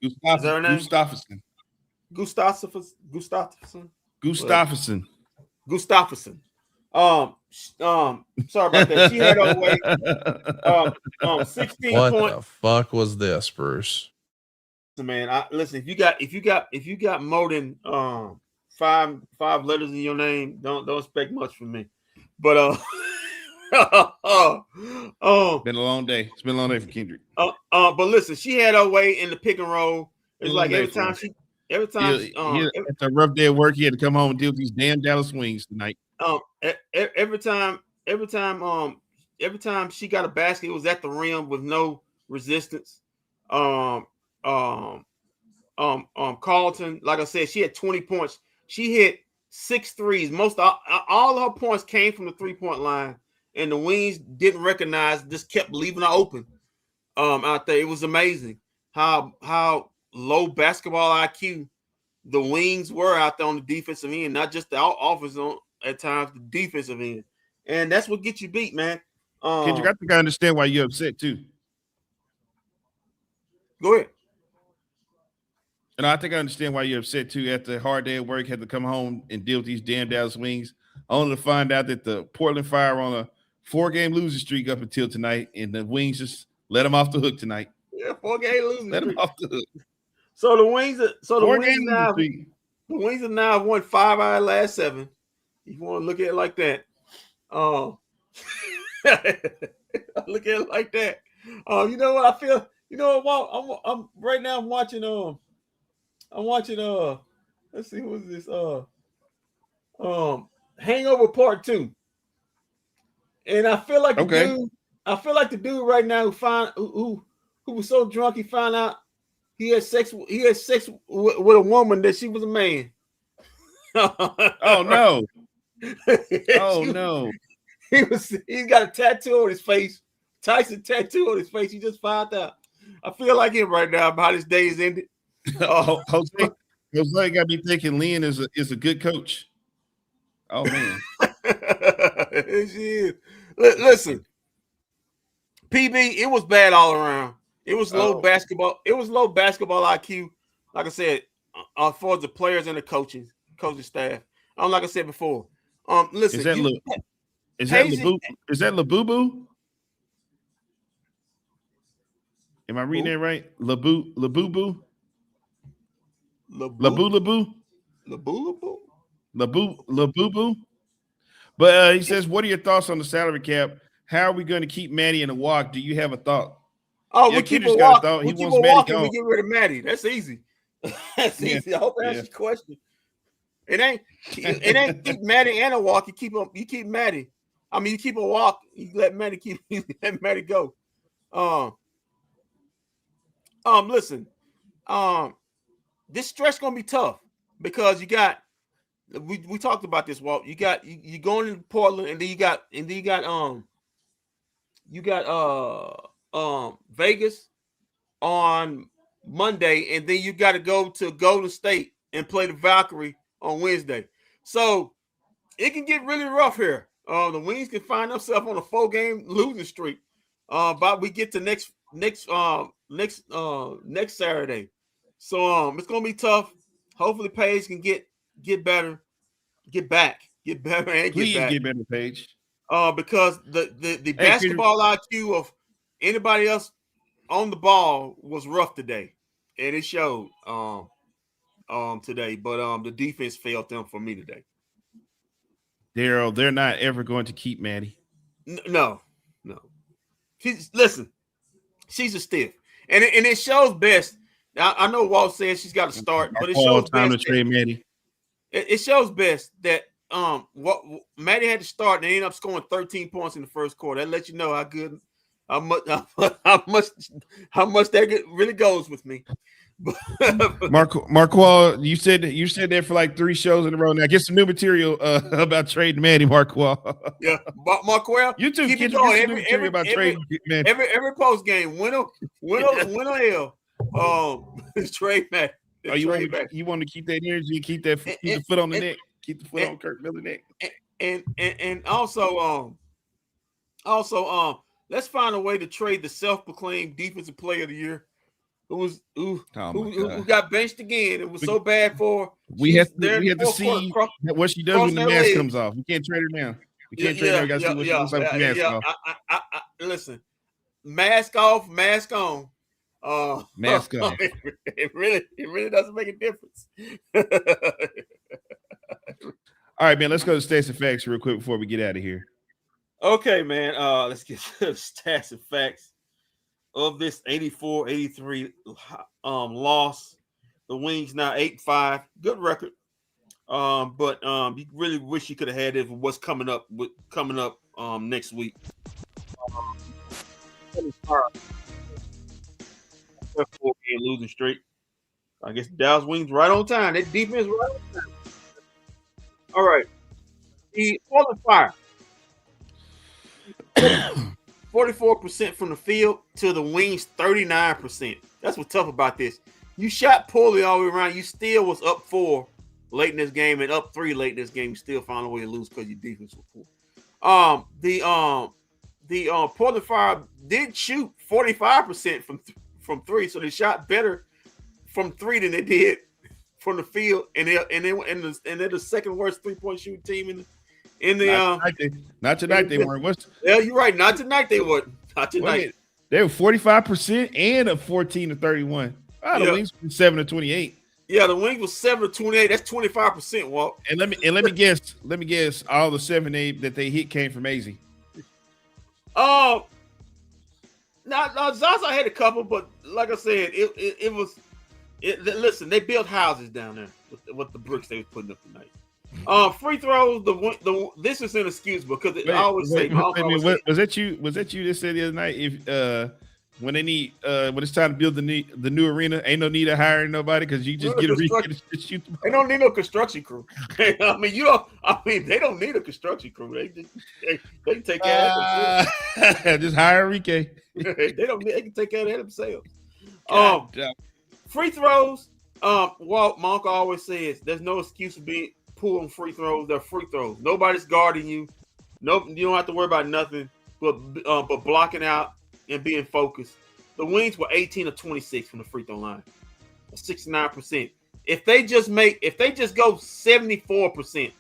Is that her name? Gustafsson. Sorry about that. She had her way. 16 what points. the fuck was this, Bruce? Man, listen. If you got more than five letters in your name, don't expect much from me. But been a long day. It's been a long day for Kendrick. But listen, she had her way in the pick and roll. It's like every time it's a rough day at work. He had to come home and deal with these damn Dallas Wings tonight. Every time she got a basket, it was at the rim with no resistance. Carlton, like I said, she had 20 points. She hit 6 threes. Most all of her points came from the 3-point line, and the Wings didn't recognize. Just kept leaving her open. Out there, it was amazing how low basketball IQ the Wings were out there on the defensive end, not just the offense on at times the defensive end, and that's what gets you beat, man. Kendrick, I think I understand why you're upset too. Go ahead. And I think I understand why you're upset too. After a hard day at work, had to come home and deal with these damn Dallas Wings, only to find out that the Portland Fire on a 4-game losing streak up until tonight, and the Wings just let them off the hook tonight. Yeah, 4-game losing let them off the hook. So the Wings have now won 5 out of the last 7. If you want to look at it like that, look at it like that. You know what I feel? You know what? I'm right now. I'm watching. Let's see, what's this? Hangover Part 2. And I feel like the dude right now who was so drunk he found out he had sex with a woman that she was a man. Oh no. Oh no. He's got a tattoo on his face. Tyson tattoo on his face. He just found out. I feel like him right now about his day is ended. Jose got me thinking Lynn is a good coach. Oh man. She is. Listen, PB, it was bad all around. It was low basketball. It was low basketball IQ. Like I said, for the players and the coaching staff. Like I said before. Listen, is that Labubu? Am I reading that right? Labubu? Labubu. But he says, "What are your thoughts on the salary cap? How are we going to keep Maddie in the walk? Do you have a thought?" Oh, we keep a walk. We keep a walking. We get rid of Maddie. That's easy. That's easy. I hope I answered your question. It ain't keep Maddie and a walk. You keep Maddie. I mean, you keep a walk. You let Maddie go. Listen. This stretch gonna be tough because you got. We talked about this, Walt. You going into Portland, and then you got Vegas on Monday, and then you got to go to Golden State and play the Valkyrie on Wednesday. So it can get really rough here. The Wings can find themselves on a 4-game losing streak. But we get to next Saturday. So it's gonna be tough. Hopefully Paige can get better, get better, and Please get back. get better, Paige. Because the basketball IQ of anybody else on the ball was rough today, and it showed today. But the defense failed them for me today. Daryl, they're not ever going to keep Maddie. No. Listen, she's a stiff, and it shows best. Now, I know Walt says she's got to start, but it shows time best to trade Maddie. It shows best that what Maddie had to start and they ended up scoring 13 points in the first quarter. That lets you know how much that really goes with me. Marqual, you said that for like 3 shows in a row. Now get some new material about trading Maddie, Marqual. Yeah, Marqual, you too. Keep Get it going. some new material about trading Maddie. Every post game, win or hell, trade Maddie. Oh, you want to keep that energy, keep the foot on the neck, keep the foot on Kirk Miller's neck, and also let's find a way to trade the self-proclaimed defensive player of the year, who got benched again. It was so bad for. We have to see what she does when the mask comes off. We can't trade her now. We can't trade her. We got to see what she looks like with the mask off. Listen, mask off, mask on. Mask off. It really doesn't make a difference. All right, man. Let's go to stats and facts real quick before we get out of here. Okay, man. Let's get to the stats and facts of this 84-83 loss. The Wings now 8-5, good record. But you really wish you could have had it for what's coming up next week. A 4-game losing streak. I guess Dallas Wings right on time. That defense right on time. All right. The Portland Fire. 44% from the field to the Wings 39%. That's what's tough about this. You shot poorly all the way around. You still was up 4 late in this game and up 3 late in this game. You still found a way to lose because your defense was poor. The Portland Fire did shoot 45% from 3, so they shot better from 3 than they did from the field, and they're the second worst 3-point shooting team in the not tonight they weren't. Yeah, you're right. Not tonight they weren't. Not tonight. They were 45% and a 14-31. The Wings were 7-28. Yeah, the Wings was 7-28. That's 25%, Walt. And let me guess. All the 7 that they hit came from AZ. Now Zaza had a couple, but like I said, it was. Listen, they built houses down there with the bricks they was putting up tonight. Free throws. This is an excuse because I always say. Was that you that said the other night? If when they need when it's time to build the new arena, ain't no need of hiring nobody because you just get a shoot. They don't need no construction crew. They don't need a construction crew. They can take care of it. Just hire Enrique. They can take care of that themselves. Free throws. Walt, my uncle always says there's no excuse for being pulling free throws. They're free throws. Nobody's guarding you. Nope, you don't have to worry about nothing but blocking out and being focused. The Wings were 18 of 26 from the free throw line, 69%. If they just go 74%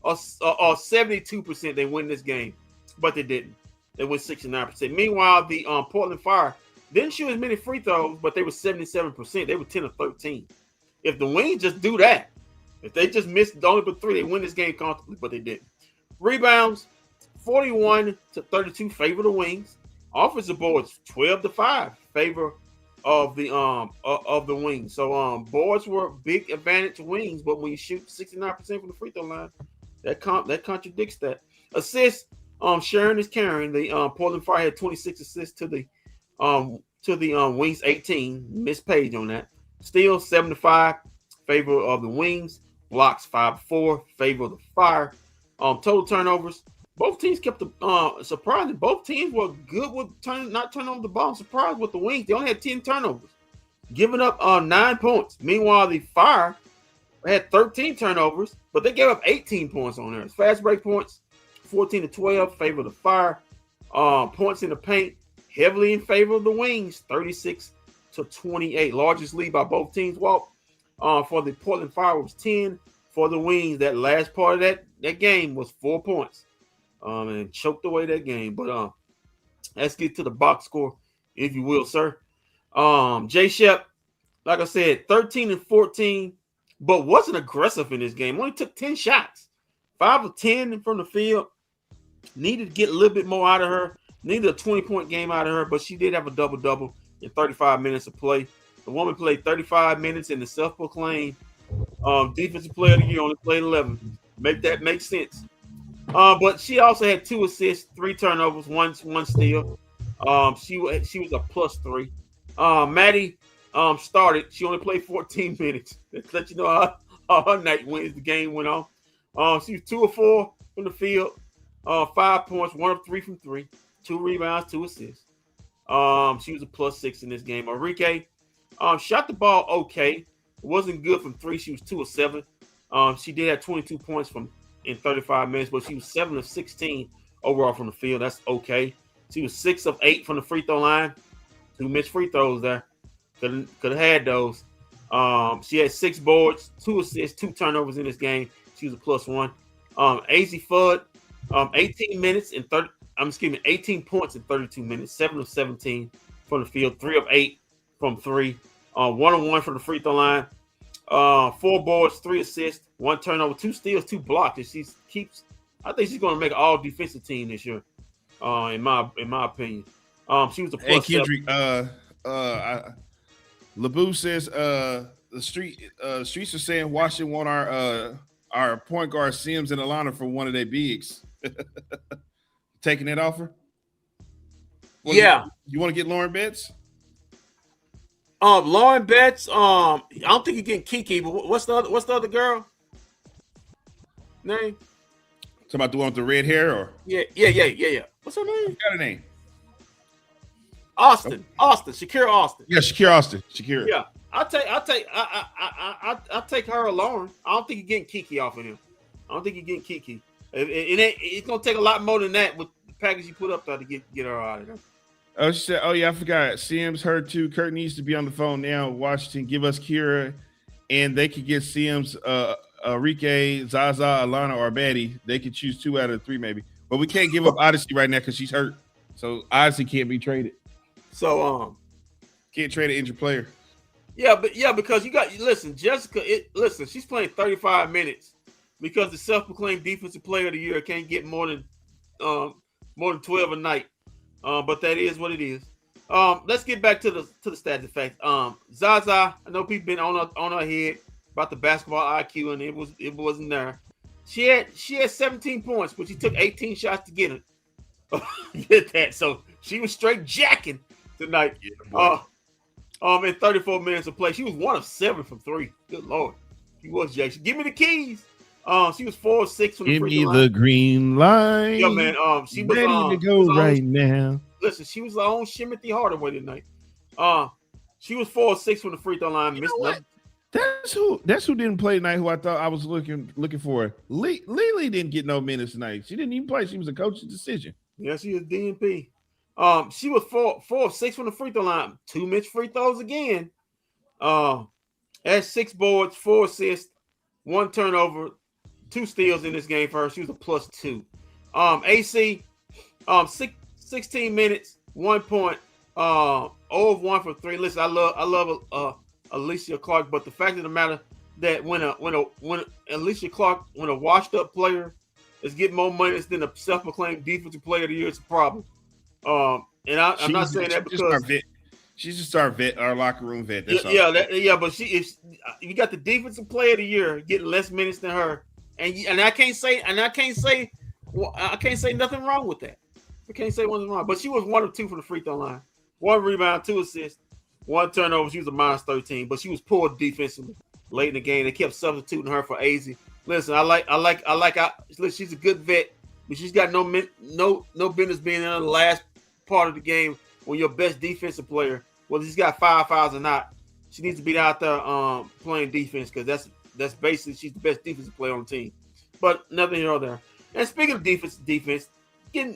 or 72%, they win this game. But they didn't. They went 69%. Meanwhile, the Portland Fire didn't shoot as many free throws, but they were 77%. They were 10 of 13. If the Wings just do that, if they just missed only but 3, they win this game comfortably, but they didn't. Rebounds, 41-32 favor the Wings. Offensive boards, 12-5 favor of the Wings. So boards were a big advantage to Wings, but when you shoot 69% from the free throw line, that contradicts that. Assists, sharing is carrying. The Portland Fire had 26 assists to the Wings 18. Missed Page on that. Steals 7-5 favor of the Wings. Blocks 5-4 favor of the Fire. Total turnovers. Both teams kept surprising. Both teams were good with not turning over the ball. I'm surprised with the Wings. They only had 10 turnovers, giving up 9 points. Meanwhile, the Fire had 13 turnovers, but they gave up 18 points on there. Fast break points, 14-12, favor of the Fire. Points in the paint, heavily in favor of the Wings, 36-28. Largest lead by both teams. For the Portland Fire was 10. For the Wings, that last part of that game was 4 points. And choked away that game. But let's get to the box score, if you will, sir. Jay Shep, like I said, 13-14, but wasn't aggressive in this game. Only took 10 shots, 5 of 10 from the field. Needed to get a little bit more out of her. Needed a 20-point game out of her, but she did have a double-double in 35 minutes of play. The woman played 35 minutes in the self-proclaimed defensive player of the year, only played 11. Make that make sense. But she also had 2 assists, 3 turnovers, one steal. She was a +3. Maddie started. She only played 14 minutes. Let's let you know how her night went as the game went on. She was 2 of 4 from the field, 5 points, 1 of 3 from 3, 2 rebounds, 2 assists. She was a +6 in this game. Enrique shot the ball okay. It wasn't good from 3. She was 2 of 7. She did have 22 points in 35 minutes, but she was 7 of 16 overall from the field. That's okay. She was 6 of 8 from the free throw line. 2 missed free throws there. Could have had those. She had 6 boards, 2 assists, 2 turnovers in this game. She was a +1. AZ Fudd, 18 points in 32 minutes, 7 of 17 from the field, 3 of 8 from 3, 1 of 1 from the free throw line, 4 boards, 3 assists, 1 turnover, 2 steals, 2 blocks. And I think she's going to make an all defensive team this year. In my opinion, she was a +7. Hey Kendrick, LeBou says the streets are saying Washington want our point guard Sims and Alana for one of their bigs. Taking that offer? Yeah. You want to get Lauren Betts? Lauren Betts. I don't think you're getting Kiki, but what's the other girl name? Talking about the one with the red hair, or Yeah. What's her name? What's got her name? Austin, Shakira Austin. Yeah, Shakira Austin. Shakira. Yeah, I'll take her alone. I don't think you're getting Kiki off of him. I don't think you're getting Kiki. It's gonna take a lot more than that with the package you put up there to get her out of there. Oh, she said, "Oh yeah, I forgot. Sims heard too. Kurt needs to be on the phone now. Washington, give us Kira, and they could get Sims, Enrique, Zaza, Alana, or Betty. They could choose 2 out of 3 maybe. But we can't give up Odyssey right now because she's hurt. So Odyssey can't be traded. So can't trade an injured player. Yeah, because Jessica. She's playing 35 minutes because the self-proclaimed defensive player of the year can't get more than 12 a night. But that is what it is. Let's get back to the stats. In fact, Zaza, I know people been on her head about the basketball IQ, and it wasn't there. She had 17 points, but she took 18 shots to get it. Get that? So she was straight jacking tonight. In 34 minutes of play, she was 1 of 7 from 3. Good Lord, she was jacking. Give me the keys. She was 4 of 6 from the free throw line. Give me the green line. Yeah, man. She was ready to go right now. Listen, she was her own Shimothy Hardaway tonight. She was 4 of 6 from the free throw line. Missed nothing. That's who didn't play tonight. Who I thought I was looking for. Lily didn't get no minutes tonight. She didn't even play. She was a coach's decision. Yeah, she was DNP. She was 4 of 6 from the free throw line. 2 missed free throws again. Had 6 boards, 4 assists, 1 turnover, 2 steals in this game for her. She was a +2. AC, 16 minutes, 1 point, 0 of 1 for 3. Listen, I love Alicia Clark, but the fact of the matter that when Alicia Clark, when a washed up player is getting more money than a self-proclaimed defensive player of the year, it's a problem. And I'm not saying that because she's just our vet, our locker room vet. That's but if you got the defensive player of the year getting less minutes than her, and I can't say nothing wrong with that. I can't say nothing wrong. But she was 1 of 2 from the free throw line, 1 rebound, 2 assists, 1 turnover. She was a -13, but she was poor defensively late in the game. They kept substituting her for AZ. Listen, listen, she's a good vet, but she's got no business being in the last part of the game when your best defensive player, whether she's got 5 fouls or not, she needs to be out there playing defense because that's basically she's the best defensive player on the team. But nothing here or there. And speaking of defense,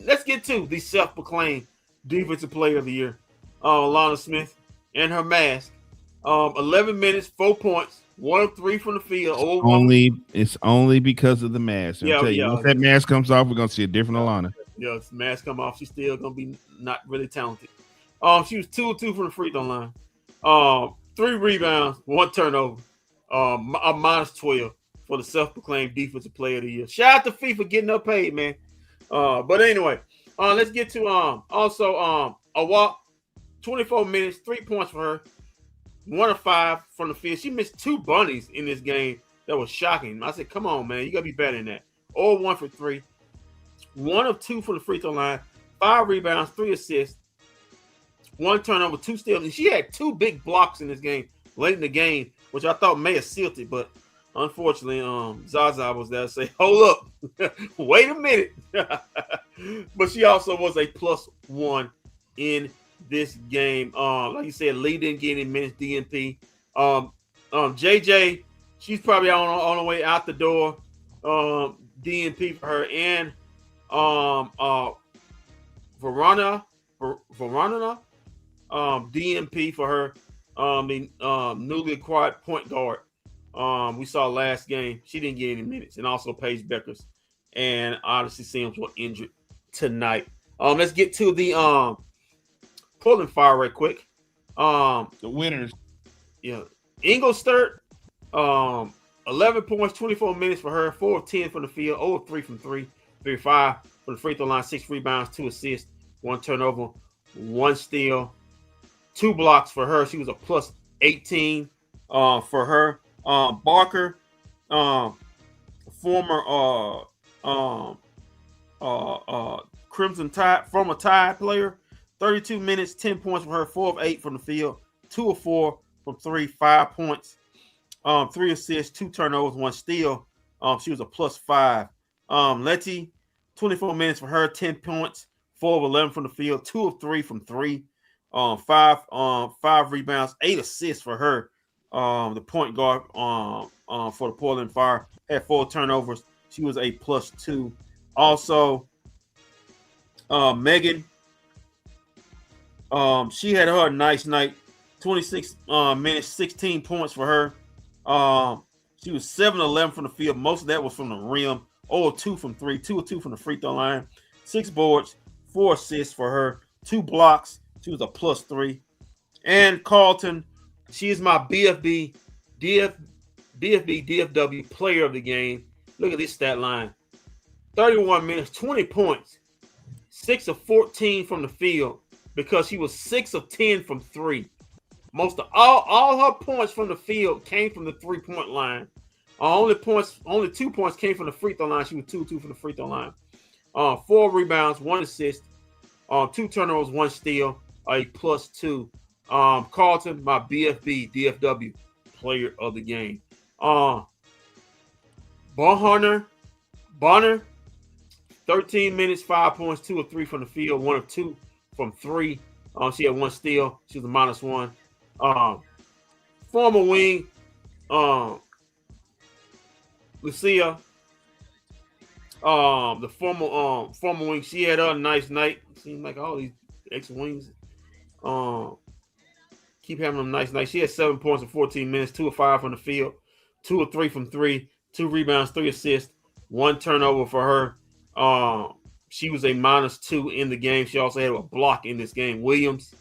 let's get to the self-proclaimed defensive player of the year, Lana Smith and her mask. 11 minutes, 4 points, 1 of 3 from the field. It's only because of the mask. I'll tell you, once that mask comes off, we're gonna see a different Alana. Yeah, if the mask come off, she's still gonna be not really talented. She was 2 of 2 from the free throw line. 3 rebounds, 1 turnover. A -12 for the self-proclaimed defensive player of the year. Shout out to Fee for getting her paid, man. But anyway, let's get to also a walk, 24 minutes, 3 points for her, 1 of 5 from the field. She missed 2 bunnies in this game. That was shocking. I said, come on, man, you gotta be better than that. 1 for 3, 1 of 2 from the free throw line, 5 rebounds, 3 assists, 1 turnover, 2 steals. And she had 2 big blocks in this game late in the game, which I thought may have sealed it, but unfortunately, Zaza was there to say, hold up, wait a minute. But she also was a +1 in this game. Like you said, Lee didn't get any minutes, DNP. JJ, she's probably on the way out the door. DNP for her, and Verona, DNP for her. The newly acquired point guard. We saw last game. She didn't get any minutes, and also Paige Beckers and Odyssey Sims were injured tonight. Let's get to the Portland Fire right quick. The winners. Yeah, Ingolstadt, 11 points, 24 minutes for her, 4 of 10 from the field, 0 of 3 from 3, 3 of 5 from the free throw line, 6 rebounds, 2 assists, 1 turnover, 1 steal, 2 blocks for her. She was a +18 for her. Barker, former Crimson Tide, former Tide player, 32 minutes, 10 points for her, 4 of 8 from the field, 2 of 4 from 3, 5 points, 3 assists, 2 turnovers, 1 steal. She was a +5. Letty, 24 minutes for her, 10 points, 4 of 11 from the field, 2 of 3 from 3, 5 rebounds, 8 assists for her. The point guard for the Portland Fire had 4 turnovers. She was a +2. Also, Megan, she had her nice night. 26 minutes, 16 points for her. She was 7-11 from the field. Most of that was from the rim. 0 of 2 from 3, 2 of 2 from the free throw line. 6 boards, 4 assists for her. 2 blocks. She was a +3. And Carlton, she is my BFB, DFW player of the game. Look at this stat line. 31 minutes, 20 points, 6 of 14 from the field because she was 6 of 10 from 3. Most of all her points from the field came from the 3-point line. Only 2 points came from the free throw line. She was 2 of 2 from the free throw line. 4 rebounds, 1 assist, 2 turnovers, 1 steal, a +2. Carlton, my BFB, DFW player of the game. Bonner, 13 minutes, 5 points, 2 of 3 from the field, 1 of 2 from 3. She had 1 steal. She was a -1. Former wing, Lucia, the former wing, she had a nice night. Seems like all these ex-wings keep having a nice night. She had 7 points in 14 minutes, 2 of 5 from the field, 2 of 3 from 3, 2 rebounds, 3 assists, 1 turnover for her. She was a -2 in the game. She also had a block in this game. Williams,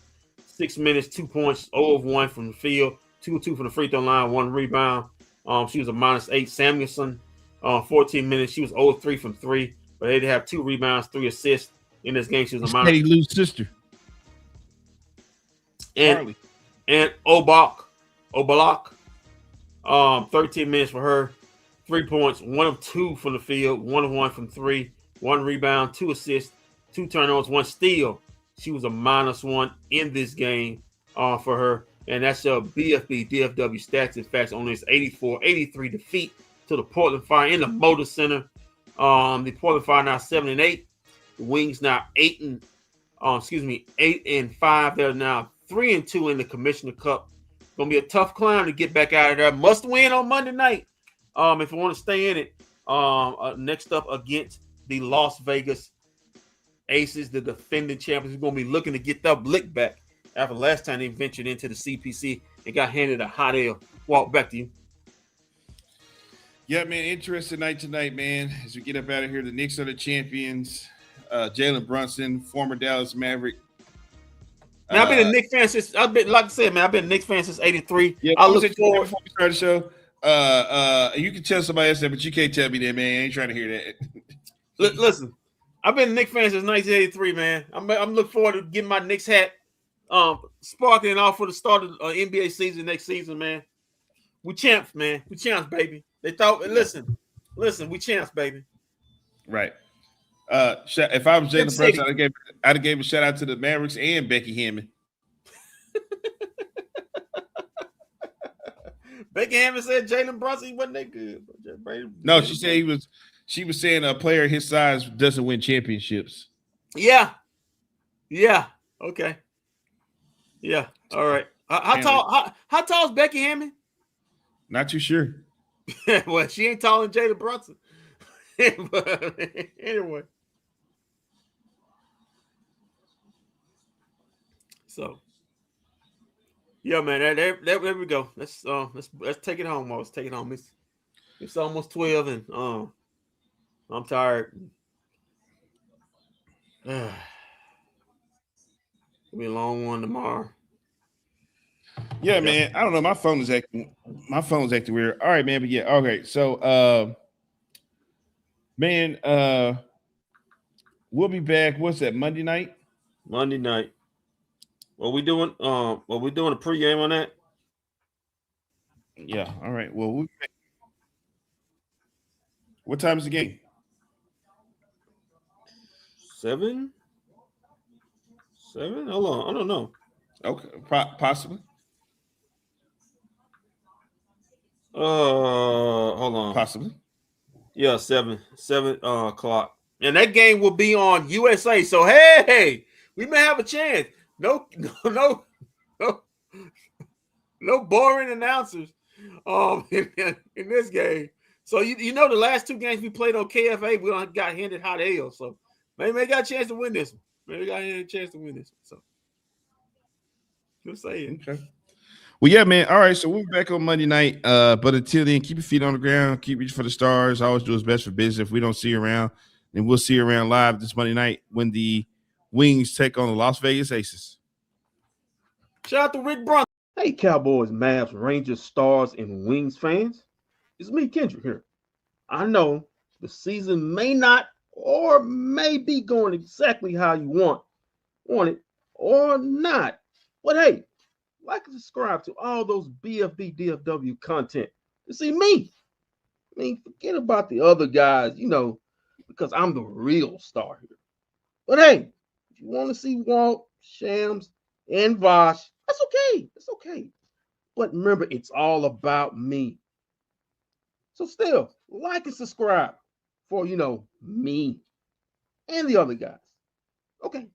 6 minutes, 2 points, 0 of 1 from the field, 2 of 2 from the free throw line, 1 rebound. She was a -8. Samuelson, 14 minutes. She was 0 of 3 from 3, but they did have 2 rebounds, 3 assists in this game. She was a -. Eddie Lou's sister. And Obalak, 13 minutes for her, 3 points, 1 of 2 from the field, 1 of 1 from 3, 1 rebound, 2 assists, 2 turnovers, 1 steal. She was a -1 in this game for her. And that's your BFB, DFW stats and facts on this 84-83 defeat to the Portland Fire in the Motor Center. The Portland Fire now 7-8. The Wings now 8-5. They're now 3-2 in the Commissioner Cup. Gonna be a tough climb to get back out of there. Must win on Monday night if you want to stay in it. Next up against the Las Vegas Aces, the defending champions, are going to be looking to get their blick back after last time they ventured into the CPC and got handed a hot L. Walk back to you. Yeah, man, interesting night tonight, man. As we get up out of here, the Knicks are the champions. Jalen Brunson, former Dallas Maverick. Man, I've been a Knicks fan since like I said, man, I've been a Knicks fan since '83. Yeah, I look forward. Before we start the show, you can tell somebody else that, but you can't tell me that, man. I ain't trying to hear that. Listen, I've been a Knicks fan since 1983, man. I'm looking forward to getting my Knicks hat sparkling off for the start of NBA season next season, man. We champs, man. We champs, baby. They thought, listen, we champs, baby. Right. If I was Jalen Brunson, I'd have gave a shout out to the Mavericks and Becky Hammond. Becky Hammond said Jalen Brunson wasn't that good. No, she said she was saying a player his size doesn't win championships. Yeah. Okay. Yeah. All right. How tall is Becky Hammond? Not too sure. Well, she ain't taller than Jalen Brunson. But anyway. So, yeah, man. There we go. Let's take it home, Let's take it home. It's almost 12, and I'm tired. It'll be a long one tomorrow. Yeah, man. I don't know. My phone is acting weird. All right, man. But yeah, okay. So man, we'll be back. What's that, Monday night? Monday night. Are we doing a pregame on that? Yeah. All right. Well, what time is the game? 7? Hold on. I don't know. Okay, possibly. Hold on. Possibly. Yeah, 7 o'clock. And that game will be on USA. So hey, we may have a chance. No boring announcers in this game. So you know the last 2 games we played on KFA, we got handed hot ale. So maybe they got a chance to win this one. So just saying. Okay. Well, yeah, man. All right, so we'll be back on Monday night. But until then, keep your feet on the ground, keep reaching for the stars. Always do what's best for business. If we don't see you around, then we'll see you around live this Monday night when the Wings take on the Las Vegas Aces. Shout out to Rick Brunson. Hey, Cowboys, Mavs, Rangers, Stars, and Wings fans. It's me, Kendrick, here. I know the season may not or may be going exactly how you want it or not. But hey, like and subscribe to all those bFb DFW content to see me. I mean, forget about the other guys, because I'm the real star here. But hey, if you want to see Walt, Shams, and Vosh, that's okay. That's okay. But remember, it's all about me. So still, like and subscribe for, me and the other guys. Okay.